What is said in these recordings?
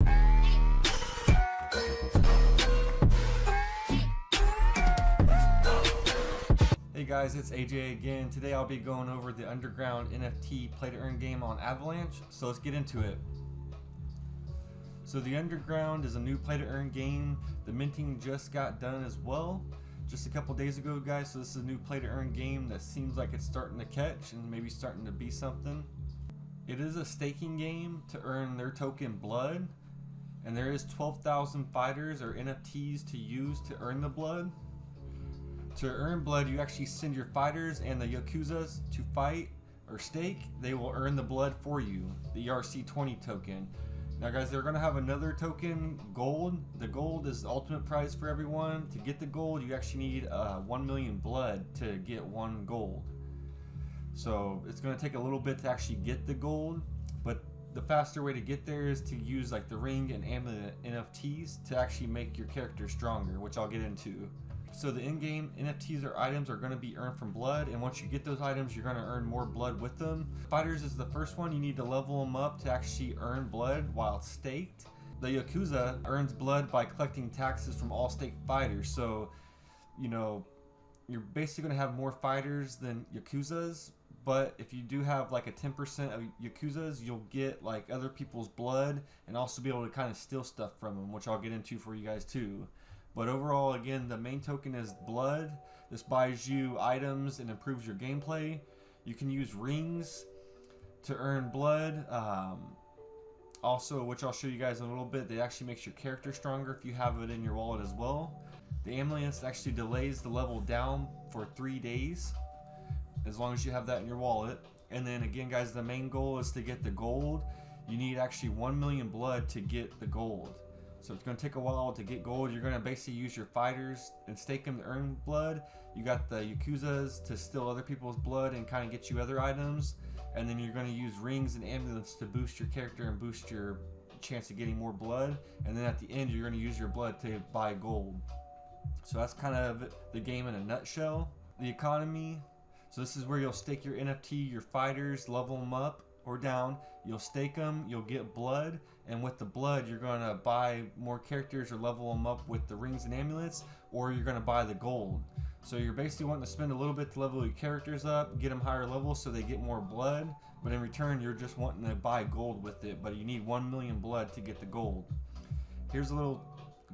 Hey guys, it's AJ again. Today I'll be going over the underground NFT play to earn game on Avalanche, so let's get into it. So the underground is a new play to earn game. The minting just got done as well, just a couple days ago guys, so this is a new play to earn game that seems like it's starting to catch and maybe starting to be something. It is a staking game to earn their token blood, and there is 12,000 fighters or NFTs to use to earn the blood. To earn blood, you actually send your fighters and the yakuzas to fight or stake. They will earn the blood for you, the ERC20 token. Now guys, they're going to have another token, gold. The gold is the ultimate prize for everyone. To get the gold, you actually need 1 million blood to get 1 gold. So it's going to take a little bit to actually get the gold, but the faster way to get there is to use like the ring and amulet NFTs to actually make your character stronger, which I'll get into. So the in-game NFTs or items are going to be earned from blood, and once you get those items, you're going to earn more blood with them. Fighters is the first one. You need to level them up to actually earn blood while it's staked. The yakuza earns blood by collecting taxes from all staked fighters. So, you know, you're basically going to have more fighters than yakuzas, but if you do have like a 10% of yakuzas, you'll get like other people's blood and also be able to kind of steal stuff from them, which I'll get into for you guys too. But overall, again, the main token is blood. This buys you items and improves your gameplay. You can use rings to earn blood. Also, which I'll show you guys in a little bit, they actually makes your character stronger if you have it in your wallet as well. The amulet actually delays the level down for 3 days, as long as you have that in your wallet. And then again, guys, the main goal is to get the gold. You need actually 1 million blood to get the gold. So it's going to take a while to get gold. You're going to basically use your fighters and stake them to earn blood. You got the yakuzas to steal other people's blood and kind of get you other items. And then you're going to use rings and amulets to boost your character and boost your chance of getting more blood. And then at the end, you're going to use your blood to buy gold. So that's kind of the game in a nutshell. The economy. So this is where you'll stake your NFT, your fighters, level them up or down. You'll stake them, you'll get blood, and with the blood you're going to buy more characters or level them up with the rings and amulets, or you're going to buy the gold. So you're basically wanting to spend a little bit to level your characters up, get them higher levels so they get more blood, but in return you're just wanting to buy gold with it, but you need 1 million blood to get the gold. Here's a little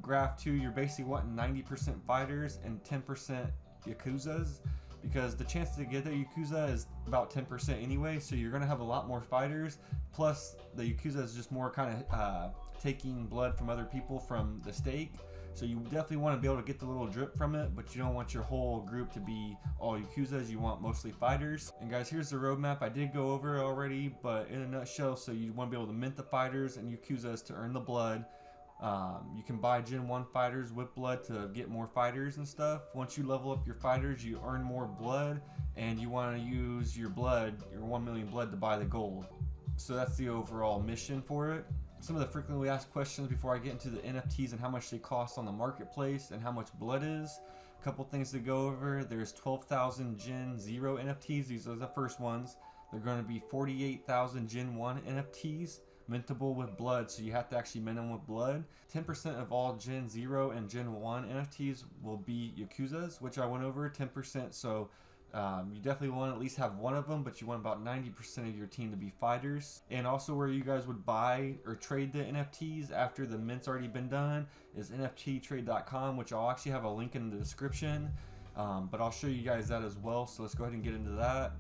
graph too. You're basically wanting 90% fighters and 10% yakuzas, because the chance to get the yakuza is about 10% anyway, so you're going to have a lot more fighters, plus the yakuza is just more kind of taking blood from other people from the stake, so you definitely want to be able to get the little drip from it, but you don't want your whole group to be all yakuzas. You want mostly fighters. And guys, here's the roadmap. I did go over it already, but in a nutshell, so you want to be able to mint the fighters and yakuzas to earn the blood. You can buy Gen 1 fighters with blood to get more fighters and stuff. Once you level up your fighters, you earn more blood, and you want to use your blood, your 1 million blood, to buy the gold. So that's the overall mission for it. Some of the frequently asked questions before I get into the NFTs and how much they cost on the marketplace and how much blood is. A couple things to go over. There's 12,000 Gen 0 NFTs. These are the first ones. They're going to be 48,000 Gen 1 NFTs. Mintable with blood, so you have to actually mint them with blood. 10% of all Gen 0 and Gen 1 NFTs will be yakuzas, which I went over, 10%, so you definitely want to at least have one of them, but you want about 90% of your team to be fighters. And also where you guys would buy or trade the NFTs after the mint's already been done is nfttrade.com, which I'll actually have a link in the description, but I'll show you guys that as well, so let's go ahead and get into that.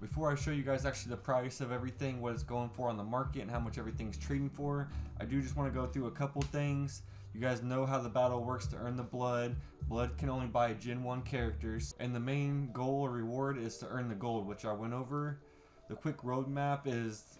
Before I show you guys actually the price of everything, what it's going for on the market and how much everything's trading for, I do just want to go through a couple things. You guys know how the battle works to earn the blood. Blood can only buy Gen 1 characters, and the main goal or reward is to earn the gold, which I went over. The quick roadmap is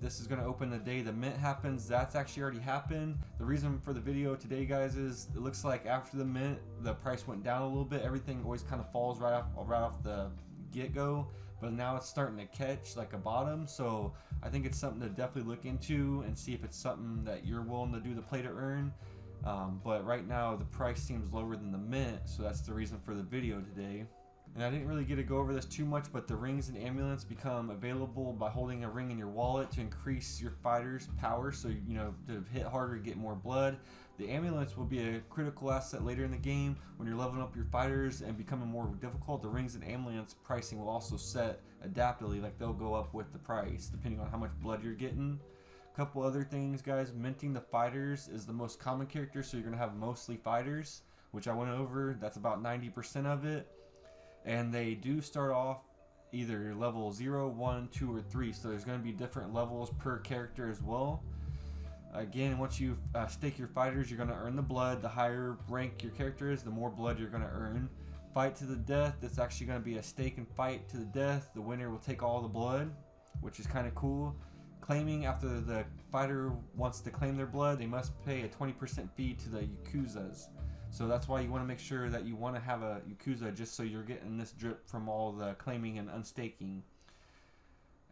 this is going to open the day the mint happens. That's actually already happened. The reason for the video today, guys, is it looks like after the mint the price went down a little bit. Everything always kind of falls right off the get-go, but now it's starting to catch like a bottom, so I think it's something to definitely look into and see if it's something that you're willing to do the play to earn. But right now the price seems lower than the mint, so that's the reason for the video today. And I didn't really get to go over this too much, but the rings and amulets become available by holding a ring in your wallet to increase your fighter's power, so you know, to hit harder, get more blood. The amulets will be a critical asset later in the game when you're leveling up your fighters and becoming more difficult. The rings and amulets pricing will also set adaptively, like they'll go up with the price depending on how much blood you're getting. A couple other things, guys. Minting the fighters is the most common character, so you're going to have mostly fighters, which I went over. That's about 90% of it. And they do start off either level 0, 1, 2, or 3, so there's going to be different levels per character as well. Again, once you stake your fighters, you're going to earn the blood. The higher rank your character is, the more blood you're going to earn. Fight to the death, that's actually going to be a stake and fight to the death. The winner will take all the blood, which is kind of cool. Claiming, after the fighter wants to claim their blood, they must pay a 20% fee to the yakuzas. So that's why you want to make sure that you want to have a yakuza, just so you're getting this drip from all the claiming and unstaking.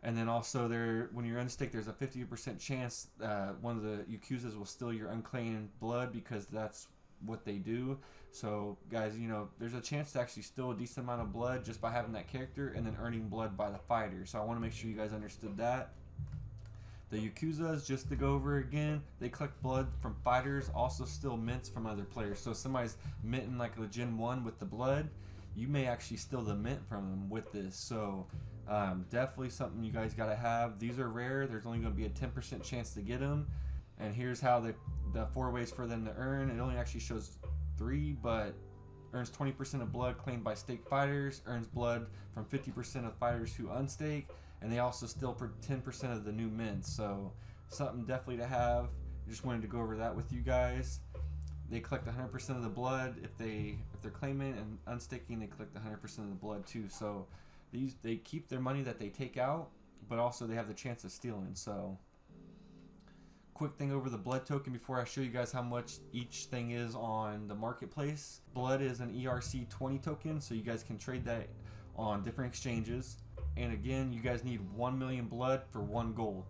And then also, when you're unstaked, there's a 50% chance one of the yakuzas will steal your unclaimed blood, because that's what they do. So guys, you know, there's a chance to actually steal a decent amount of blood just by having that character and then earning blood by the fighter. So I want to make sure you guys understood that. The yakuzas, just to go over again, they collect blood from fighters, also steal mints from other players. So if somebody's minting like a Gen 1 with the blood, you may actually steal the mint from them with this. So definitely something you guys gotta have. These are rare. There's only going to be a 10% chance to get them. And here's how the 4 ways for them to earn. It only actually shows 3, but earns 20% of blood claimed by stake fighters, earns blood from 50% of fighters who unstake, and they also steal for 10% of the new mints. So something definitely to have. I just wanted to go over that with you guys. They collect 100% of the blood if they're claiming, and unstaking, they collect 100% of the blood too. So they keep their money that they take out, but also they have the chance of stealing. So quick thing over the blood token before I show you guys how much each thing is on the marketplace. Blood is an ERC20 token, so you guys can trade that on different exchanges. And again, you guys need 1 million blood for 1 gold.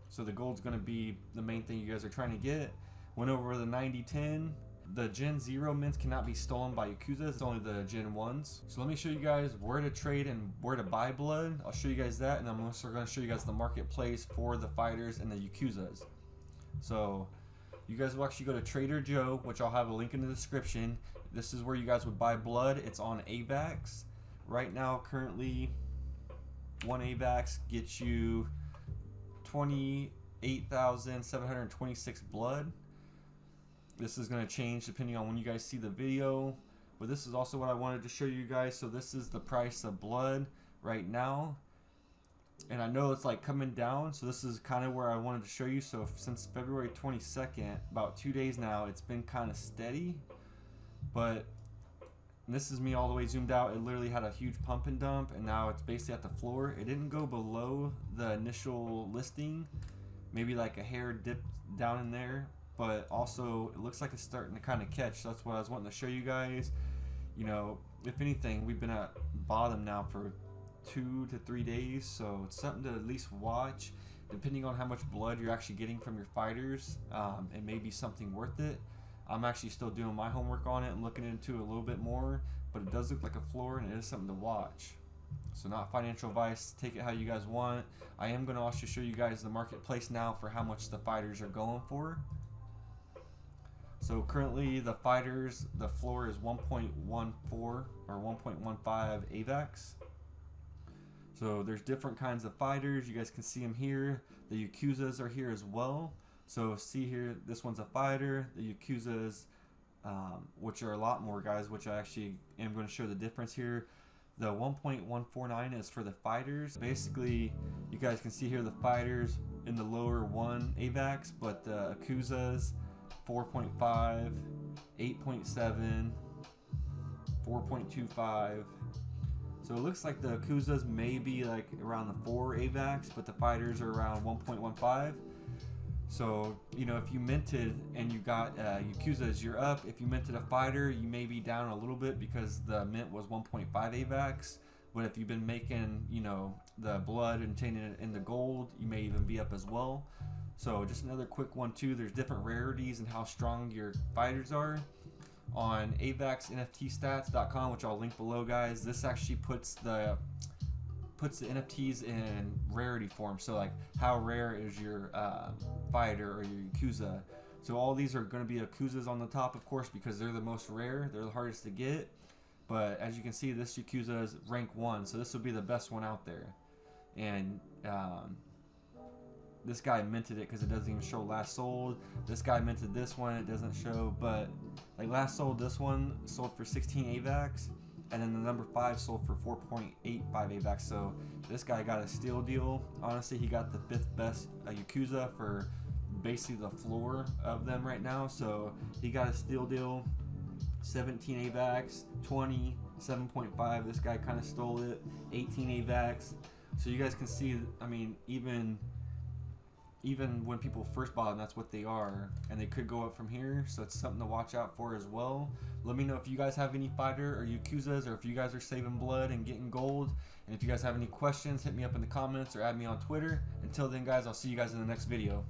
So the gold's going to be the main thing you guys are trying to get. Went over the 90-10. The Gen 0 mints cannot be stolen by Yakuza. It's only the Gen 1s. So let me show you guys where to trade and where to buy blood. I'll show you guys that, and I'm also going to show you guys the marketplace for the fighters and the Yakuzas. So you guys will actually go to traderjoe, which I'll have a link in the description. This is where you guys would buy blood. It's on avax. Right now, currently, 1 avax gets you 28,726 blood. This is going to change depending on when you guys see the video, but this is also what I wanted to show you guys. So this is the price of blood right now, and I know it's like coming down, so this is kind of where I wanted to show you. So since February 22nd, about 2 days now, it's been kind of steady, but this is me all the way zoomed out. It literally had a huge pump and dump, and now it's basically at the floor. It didn't go below the initial listing, maybe like a hair dipped down in there, but also it looks like it's starting to kind of catch. So that's what I was wanting to show you guys. You know, if anything, we've been at bottom now for 2 to 3 days, so it's something to at least watch. Depending on how much blood you're actually getting from your fighters, it may be something worth it. I'm actually still doing my homework on it and looking into it a little bit more, but it does look like a floor, and it is something to watch. So not financial advice, take it how you guys want. I am going to also show you guys the marketplace now for how much the fighters are going for. So currently the fighters, the floor is 1.14 or 1.15 avax. So there's different kinds of fighters. You guys can see them here. The Yakuzas are here as well. So see here, this one's a fighter. The Yakuzas, which are a lot more, guys, which I actually am going to show the difference here. The 1.149 is for the fighters. Basically, you guys can see here the fighters in the lower 1 avax, but the Yakuzas 4.5, 8.7, 4.25. So it looks like the Yakuzas may be like around the 4 avax, but the fighters are around 1.15. So, you know, if you minted and you got Yakuzas, you're up. If you minted a fighter, you may be down a little bit because the mint was 1.5 avax. But if you've been making, you know, the blood and changing it into gold, you may even be up as well. So just another quick one too, there's different rarities and how strong your fighters are. on avaxnftstats.com, which I'll link below, guys. This actually puts the NFTs in rarity form. So like, how rare is your fighter or your yakuza? So all these are going to be yakuzas on the top, of course, because they're the most rare. They're the hardest to get. But as you can see, this yakuza is rank 1, so this will be the best one out there. And this guy minted it because it doesn't even show last sold. This guy minted this one, it doesn't show, but like last sold, this one sold for 16 avax, and then the number 5 sold for 4.85 avax. So this guy got a steal deal. Honestly, he got the 5th best yakuza for basically the floor of them right now. So he got a steal deal. 17 avax, 20, 7.5. This guy kind of stole it. 18 avax. So you guys can see, I mean, even when people first bought them, that's what they are, and they could go up from here. So it's something to watch out for as well. Let me know if you guys have any fighter or yakuzas, or if you guys are saving blood and getting gold. And if you guys have any questions, hit me up in the comments or add me on Twitter. Until then, guys, I'll see you guys in the next video.